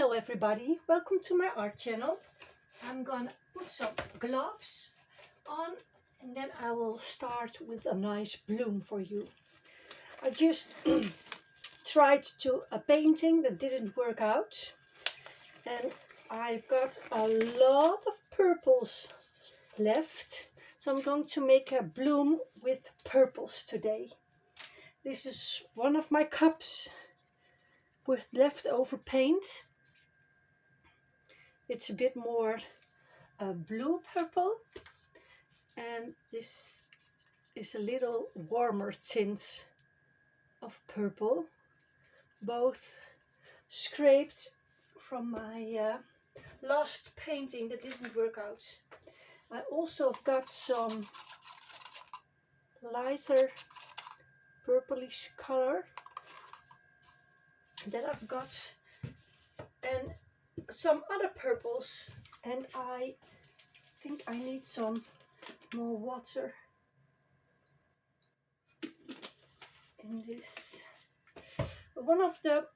Hello everybody, welcome to my art channel. I'm gonna put some gloves on and then I will start with a nice bloom for you. I just tried to a painting that didn't work out and I've got a lot of purples left, so I'm going to make a bloom with purples today. This is one of my cups with leftover paint. It's a bit more blue purple, and this is a little warmer tint of purple, both scraped from my last painting that didn't work out. I also have got some lighter purplish color that I've got, and some other purples, and I think I need some more water in this. One of the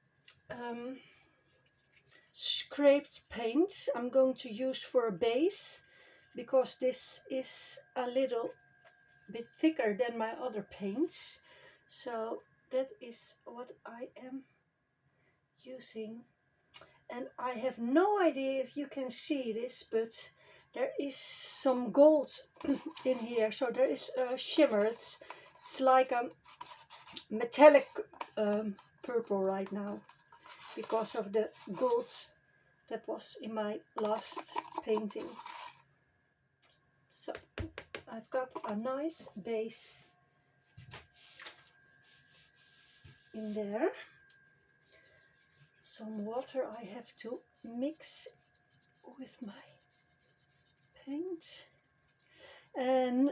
scraped paint I'm going to use for a base, because this is a little bit thicker than my other paints, so that is what I am using. And I have no idea if you can see this, but there is some gold in here, so there is a shimmer. It's like a metallic purple right now because of the gold that was in my last painting. So I've got a nice base in there. Some water I have to mix with my paint, and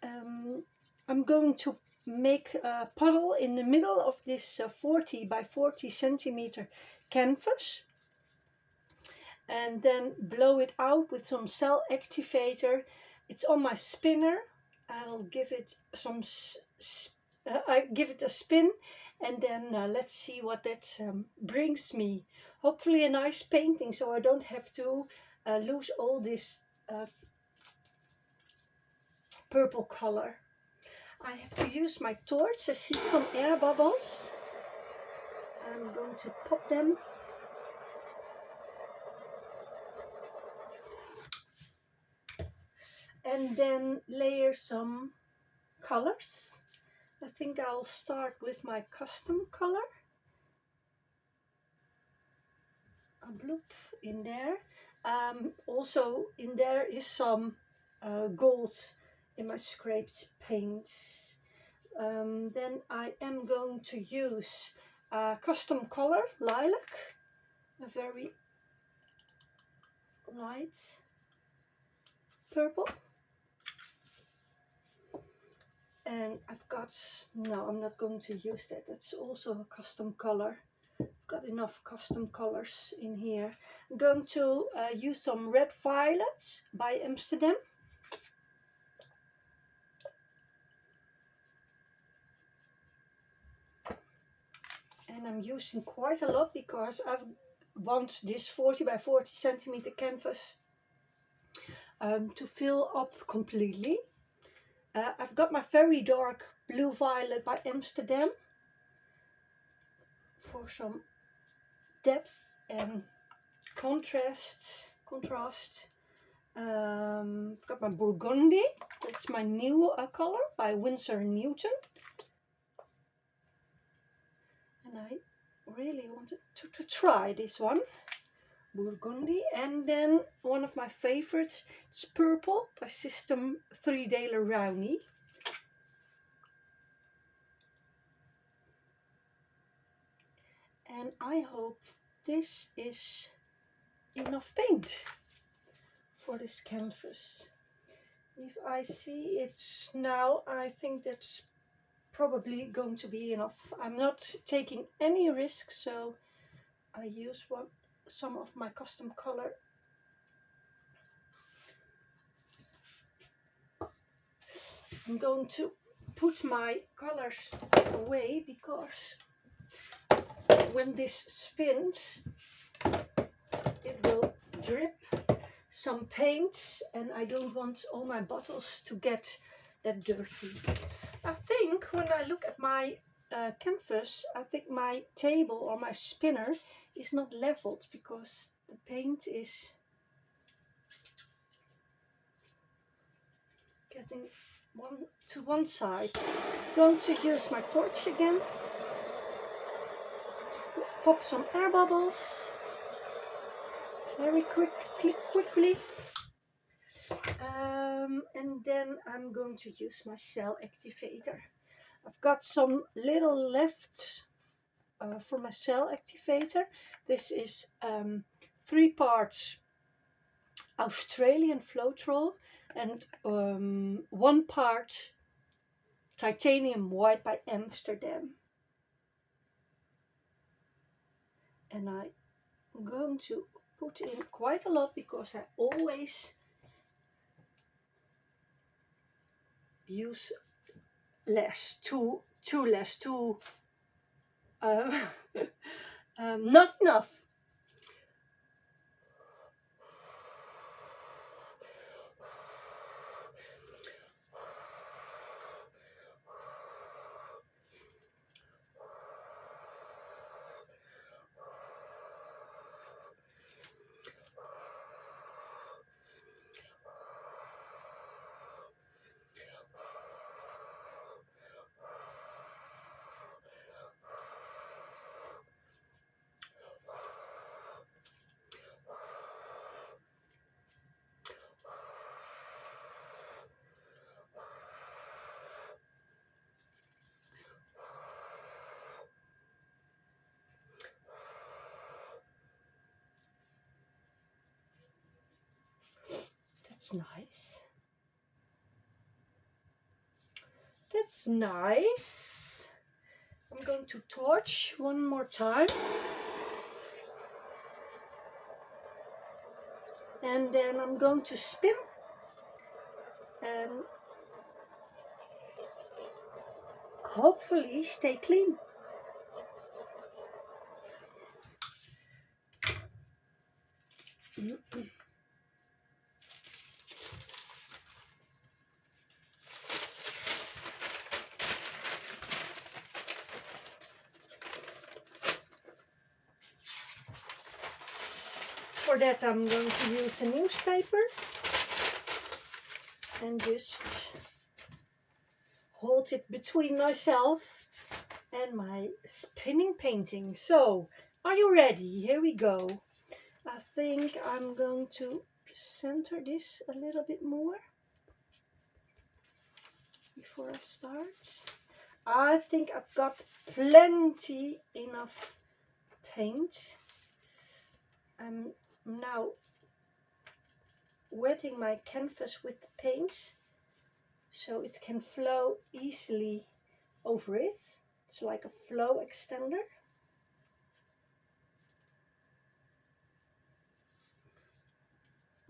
I'm going to make a puddle in the middle of this 40 by 40 centimeter canvas, and then blow it out with some cellactivator. It's on my spinner. I'll give it some I give it a spin, and then let's see what that brings me. Hopefully a nice painting, so I don't have to lose all this purple color. I have to use my torch. I see some air bubbles. I'm going to pop them. And then layer some colors. I think I'll start with my custom color. A bloop in there. Also in there is some gold in my scraped paint. Then I am going to use a custom color, lilac, a very light purple. And I've got, no, I'm not going to use that. That's also a custom color. I've got enough custom colors in here. I'm going to use some red violets by Amsterdam. And I'm using quite a lot because I want this 40 by 40 centimeter canvas to fill up completely. I've got my very dark blue violet by Amsterdam for some depth and contrast. I've got my Burgundy, that's my new color by Winsor & Newton. And I really wanted to try this one, Burgundy. And then one of my favorites, it's purple by System 3 Daler Rowney. And I hope this is enough paint for this canvas. If I see it now, I think that's probably going to be enough. I'm not taking any risks, so I use some of my custom color. I'm going to put my colors away because when this spins drip some paint, and I don't want all my bottles to get that dirty. I think when I look at my canvas, I think my table or my spinner is not leveled because the paint is getting to one side. I'm going to use my torch again. Pop some air bubbles very quickly. And then I'm going to use my cell activator. I've got some little left for my cell activator. This is 3 parts Australian Floetrol and 1 part titanium white by Amsterdam. And I'm going to put in quite a lot because I always use less, too less, not enough. That's nice. That's nice. I'm going to torch one more time. And then I'm going to spin. And hopefully stay clean. For that I'm going to use a newspaper and just hold it between myself and my spinning painting. So, are you ready? Here we go. I think I'm going to center this a little bit more before I start. I think I've got plenty enough paint. I'm now wetting my canvas with the paint so it can flow easily over it. It's like a flow extender.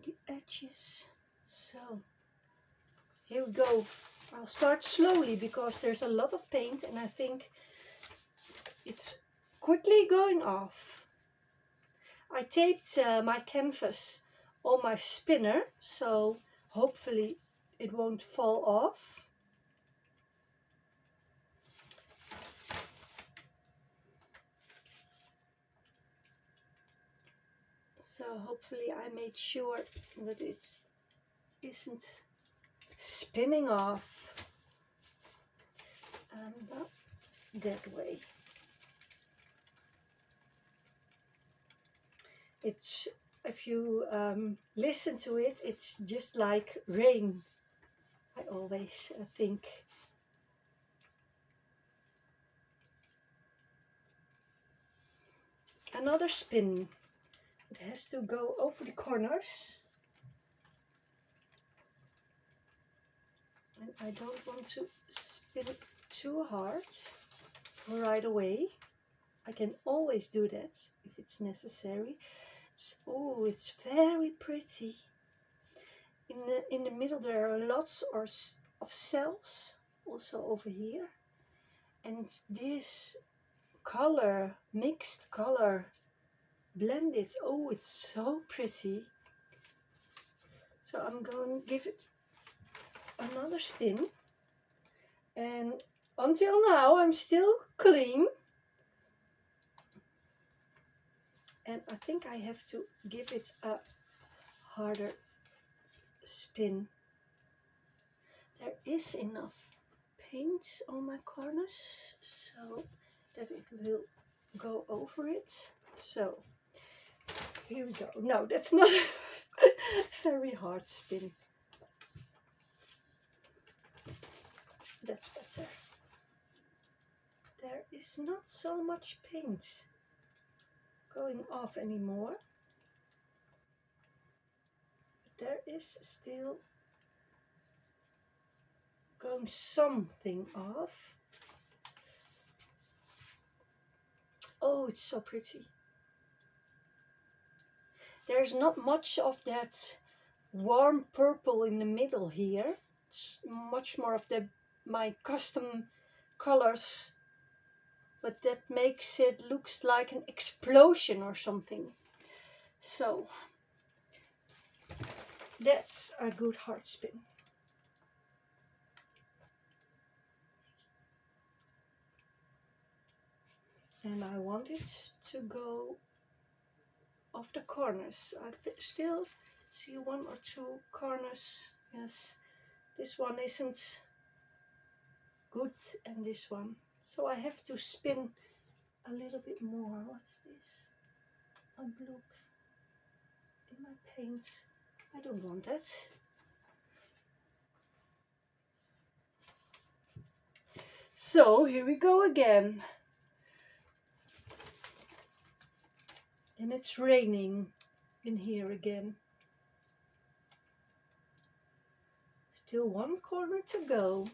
The edges. So here we go. I'll start slowly because there's a lot of paint and I think it's quickly going off. I taped my canvas on my spinner, so hopefully it won't fall off. So hopefully I made sure that it isn't spinning off. Not that way. It's, if you listen to it, it's just like rain. I always think. Another spin. It has to go over the corners. And I don't want to spin it too hard right away. I can always do that if it's necessary. Oh, it's very pretty. In the middle there are lots of cells, also over here. And this color, mixed color, blend it. Oh, it's so pretty. So I'm going to give it another spin. And until now I'm still clean. And I think I have to give it a harder spin. There is enough paint on my corners so that it will go over it. So here we go. No, that's not a very hard spin. That's better. There is not so much paint going off anymore. But there is still going something off. Oh, it's so pretty. There's not much of that warm purple in the middle here. It's much more of my custom colors, but that makes it looks like an explosion or something. So that's a good hard spin. And I want it to go off the corners. I still see one or two corners. Yes, this one isn't good and this one. So I have to spin a little bit more. What's this? A bloop in my paint. I don't want that. So here we go again. And it's raining in here again. Still one corner to go.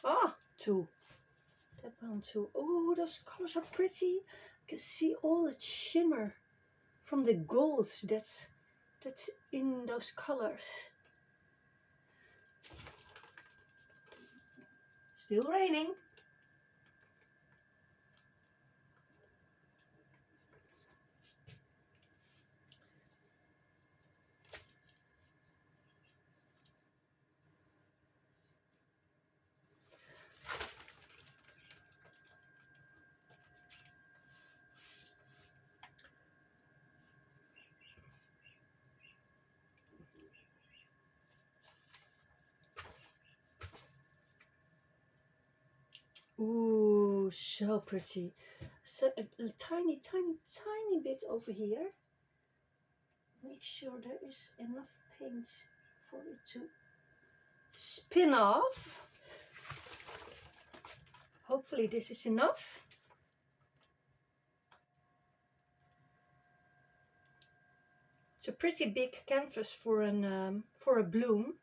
Ah, two. That one too. Oh, those colors are pretty. I can see all the shimmer from the gold that's in those colors. Still raining. Ooh, so pretty. So a tiny bit over here. Make sure there is enough paint for it to spin off. Hopefully this is enough. It's a pretty big canvas for a bloom.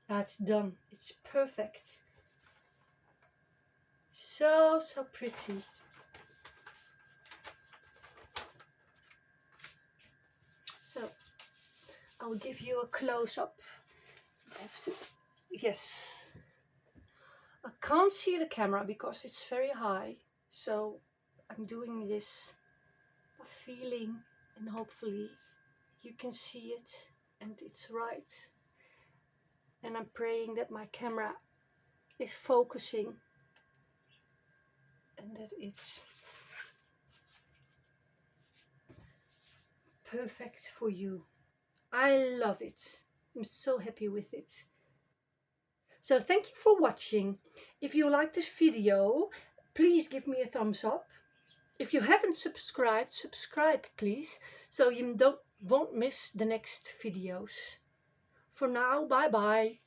That's done. It's perfect. So pretty. So I'll give you a close-up. I have to, yes. I can't see the camera because it's very high. So I'm doing this by feeling, and hopefully you can see it and it's right. And I'm praying that my camera is focusing and that it's perfect for you. I love it. I'm so happy with it. So thank you for watching. If you like this video, please give me a thumbs up. If you haven't subscribed, subscribe please, so you won't miss the next videos. For now, bye bye.